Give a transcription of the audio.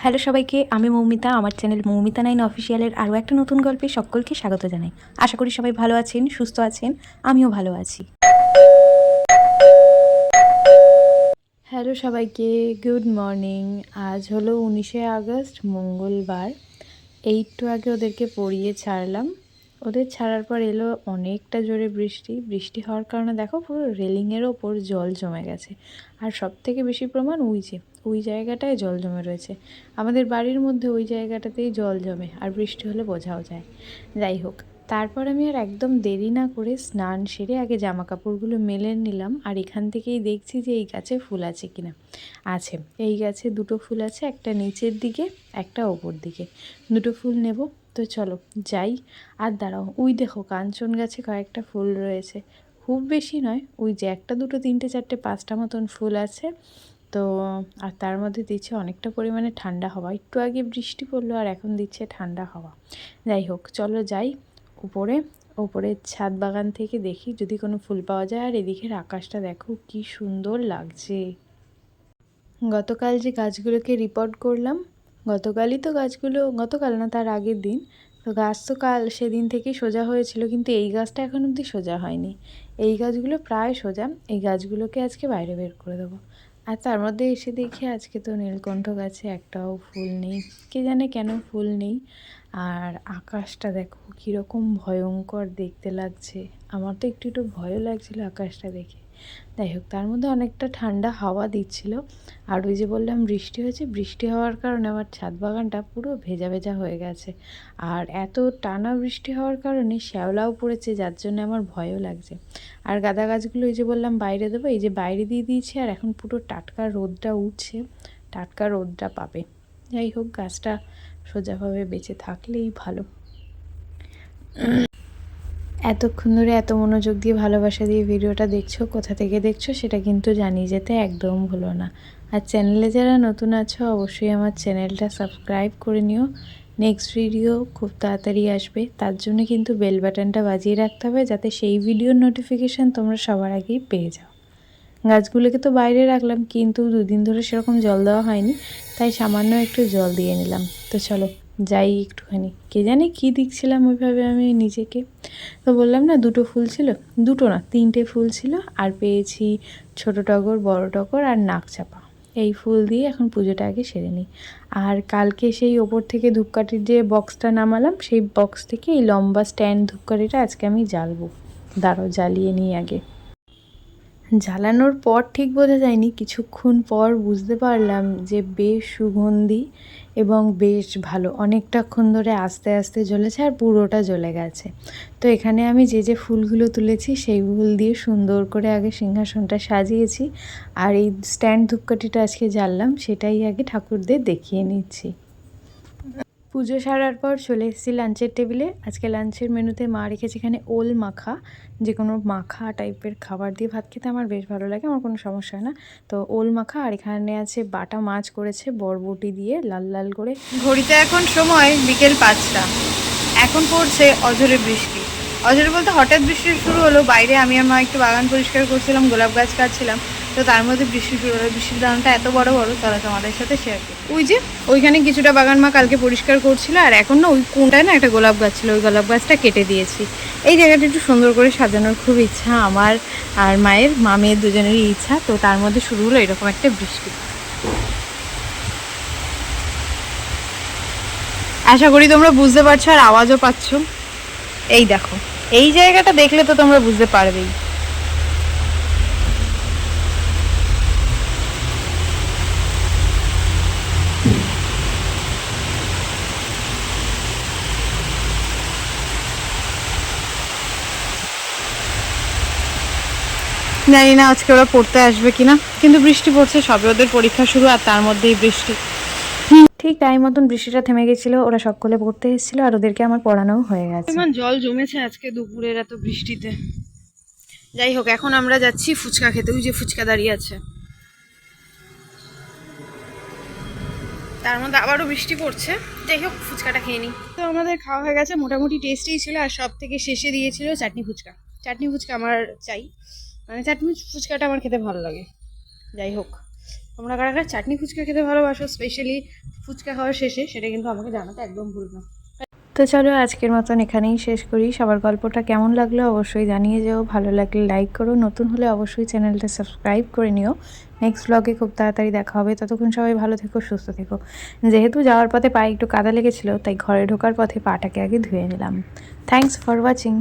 Hello সবাইকে, আমি মৌমিতা। আমার চ্যানেল মৌমিতা 9 অফিসিয়ালের আরও একটা নতুন গল্পে সকলকে স্বাগত জানাই। আশা করি সবাই ভালো আছেন, সুস্থ আছেন, আমিও ভালো আছি। হ্যালো সবাইকে, গুড মর্নিং। আজ হলো 19শে আগস্ট, মঙ্গলবার। একটু আগে ওদেরকে পড়িয়ে ছাড়লাম। ওদের ছাড়ার পর এলো অনেকটা জোরে বৃষ্টি হওয়ার কারণে দেখো পুরো রেলিংয়ের ওপর জল জমে গেছে। আর সব থেকে বেশি প্রমাণ ওই জায়গাটায় জল জমে রয়েছে। আমাদের বাড়ির মধ্যে ওই জায়গাটাতেই জল জমে, আর বৃষ্টি হলে বোঝাও যায়। যাই হোক, তারপর আমি আর একদম দেরি না করে স্নান সেরে আগে জামা কাপড়গুলো মেলে নিলাম। আর এখান থেকেই দেখছি যে এই গাছে ফুল আছে কিনা। আছে, এই গাছে দুটো ফুল আছে, একটা নিচের দিকে, একটা ওপর দিকে। দুটো ফুল নেব, তো চলো যাই। আর দাঁড়াও, ওই দেখো কাঞ্চন গাছে কয়েকটা ফুল রয়েছে, খুব বেশি নয়, ওই যে একটা দুটো তিনটে চারটে পাঁচটা মতন ফুল আছে। তো আর তার মধ্যে দিচ্ছে অনেকটা পরিমাণে ঠান্ডা হাওয়া। একটু আগে বৃষ্টি পড়লো আর এখন দিচ্ছে ঠান্ডা হাওয়া। যাই হোক, চলো যাই ওপরে ছাদ বাগান থেকে দেখি যদি কোনো ফুল পাওয়া যায়। আর এদিকের আকাশটা দেখো কি সুন্দর লাগছে। গতকাল যে গাছগুলোকে রিপোর্ট করলাম, গতকাল না তার আগের দিন, তো গাছ তো কাল সেদিন থেকেই সোজা হয়েছিল, কিন্তু এই গাছটা এখন অবধি সোজা হয়নি। এই গাছগুলো প্রায় সোজা, এই গাছগুলোকে আজকে বাইরে বের করে দেবো। আর তার মধ্যে এসে দেখি আজকে তো নীলকণ্ঠ গাছে একটাও ফুল নেই, কে জানে কেন ফুল নেই। আর আকাশটা দেখো কীরকম ভয়ঙ্কর দেখতে লাগছে, আমার তো একটু একটু ভয়ও লাগছিল আকাশটা দেখে। যাই হোক, তার মধ্যে অনেকটা ঠান্ডা হাওয়া দিচ্ছিল। আর ওই যে বললাম বৃষ্টি হয়েছে, বৃষ্টি হওয়ার কারণে আমার ছাদ বাগানটা পুরো ভেজা ভেজা হয়ে গেছে। আর এত টানা বৃষ্টি হওয়ার কারণে শ্যাওলাও পড়েছে, যার জন্য আমার ভয়ও লাগছে। আর গাঁদা গাছগুলো এই যে বললাম বাইরে দেবো, এই যে বাইরে দিয়ে দিয়েছি। আর এখন পুরো টাটকা রোদটা উঠছে, টাটকা রোদটা পাবে। যাই হোক, গাছটা সোজাভাবে বেঁচে থাকলেই ভালো। এতক্ষণ ধরে এত মনোযোগ দিয়ে ভালোবাসা দিয়ে ভিডিওটা দেখছো, কোথা থেকে দেখছো সেটা কিন্তু জানিয়ে যেতে একদম ভুলো না। আর চ্যানেলে যারা নতুন আছো অবশ্যই আমার চ্যানেলটা সাবস্ক্রাইব করে নিও। নেক্সট ভিডিও খুব তাড়াতাড়ি আসবে, তার জন্য কিন্তু বেল বাটনটা বাজিয়ে রাখতে হবে, যাতে সেই ভিডিওর নোটিফিকেশান তোমরা সবার আগেই পেয়ে যাও। গাছগুলোকে তো বাইরে রাখলাম, কিন্তু দুদিন ধরে সেরকম জল দেওয়া হয়নি, তাই সামান্য একটু জল দিয়ে নিলাম। তো চলো যাই একটুখানি। কে জানে কী দিচ্ছিলাম ওইভাবে আমি নিজেকে। তো বললাম না দুটো ফুল ছিল, দুটো না তিনটে ফুল ছিল। আর পেয়েছি ছোট টগর, বড় টগর আর নাকচাপা। এই ফুল দিয়ে এখন পুজোটা আগে সেরে নিই। আর কালকে সেই ওপর থেকে ধূপকাঠির যে বক্সটা নামালাম, সেই বক্স থেকে এই লম্বা স্ট্যান্ড ধূপকাঠিটা আজকে আমি জ্বালবো। দাঁড়াও জ্বালিয়ে নিই আগে। জ্বালানোর পর ঠিক বোঝা যায়নি, কিছুক্ষণ পর বুঝতে পারলাম যে বেশ সুগন্ধি এবং বেশ ভালো। অনেকটাক্ষণ ধরে আস্তে আস্তে জ্বলেছে আর পুরোটা জ্বলে গেছে। তো এখানে আমি যে ফুলগুলো তুলেছি সেই ফুল দিয়ে সুন্দর করে আগে সিংহাসনটা সাজিয়েছি। আর এই স্ট্যান্ড ধূপকাঠিটা আজকে জ্বাললাম, সেটাই আগে ঠাকুরদের দেখিয়ে নিচ্ছি। পুজো সারার পর চলে এসেছি লাঞ্চের টেবিলে। আজকে লাঞ্চের মেনুতে মা রেখেছে এখানে ওল মাখা, যে কোনো মাখা টাইপের খাবার দিয়ে ভাত খেতে আমার বেশ ভালো লাগে, আমার কোনো সমস্যা হয় না। তো ওল মাখা, আর এখানে আছে বাটা মাছ করেছে বরবটি দিয়ে লাল লাল করে। ঘড়িতে এখন সময় বিকেল 5টা, এখন পড়ছে অঝরে বৃষ্টি। অঝরে বলতে হঠাৎ বৃষ্টি শুরু হলো। বাইরে আমি আর মা একটু বাগান পরিষ্কার করছিলাম, গোলাপ গাছ কাটছিলাম, তো তার মধ্যে বৃষ্টি শুরু হলো। বৃষ্টির দানাটা এত বড় বড়, চলো তোমাদের সাথে শেয়ার করি। ওই যে ওইখানে কিছুটা বাগান মা কালকে পরিষ্কার করছিল, আর এখন না ওই কোনটায় না একটা গোলাপ গাছ ছিল, ওই গোলাপ গাছটা কেটে দিয়েছি। এই জায়গাটা একটু সুন্দর করে সাজানোর খুব ইচ্ছা আমার আর মায়ের, মা মেয়ের দুজনেরই ইচ্ছা। তো তার মধ্যে শুরু হলো এরকম একটা বৃষ্টি। আশা করি তোমরা বুঝতে পারছো আর আওয়াজও পাচ্ছ। এই দেখো, এই জায়গাটা দেখলে তো তোমরা বুঝতে পারবেই। জানি না আজকে ওরা পড়তে আসবে কিনা, কিন্তু বৃষ্টি পড়ছে, সবে ওদের পরীক্ষা শুরু আর তার মধ্যেই বৃষ্টি। ঠিক টাইম মতন বৃষ্টিটা থেমে গেছিলো, ওরা সকলে পড়তে এসেছিলো আর ওদেরকে আমার পড়ানোও হয়ে গেছে। জল জমেছে আজকে দুপুরের এত বৃষ্টিতে। যাই হোক, এখন আমরা যাচ্ছি ফুচকা খেতে। ওই যে ফুচকা দাঁড়িয়ে আছে, তার মধ্যে আবারও বৃষ্টি পড়ছে। যাই হোক, ফুচকাটা খেয়ে নিই। তো আমাদের খাওয়া হয়ে গেছে, মোটামুটি টেস্টি ছিল। আর সব থেকে শেষে দিয়েছিল চাটনি ফুচকা। চাটনি ফুচকা আমার চাই, মানে চাটনি ফুচকাটা আমার খেতে ভালো লাগে। যাই হোক, তোমরা কারা কারা চাটনি ফুচকা খেতে ভালোবাসো, স্পেশালি ফুচকা খাওয়ার শেষে, সেটা কিন্তু আমাকে জানাতে একদম ভুলবে না। তো চলো আজকের মতন এখানেই শেষ করি। সবার গল্পটা কেমন লাগলো অবশ্যই জানিয়ে যেও, ভালো লাগলে লাইক করো, নতুন হলে অবশ্যই চ্যানেলটা সাবস্ক্রাইব করে নিও। নেক্সট ব্লগে খুব তাড়াতাড়ি দেখা হবে, ততক্ষণ সবাই ভালো থেকো, সুস্থ থেকো। যেহেতু যাওয়ার পথে পায়ে একটু কাদা লেগেছিলো, তাই ঘরে ঢোকার পথে পাটাকে আগে ধুয়ে নিলাম। Thanks for watching.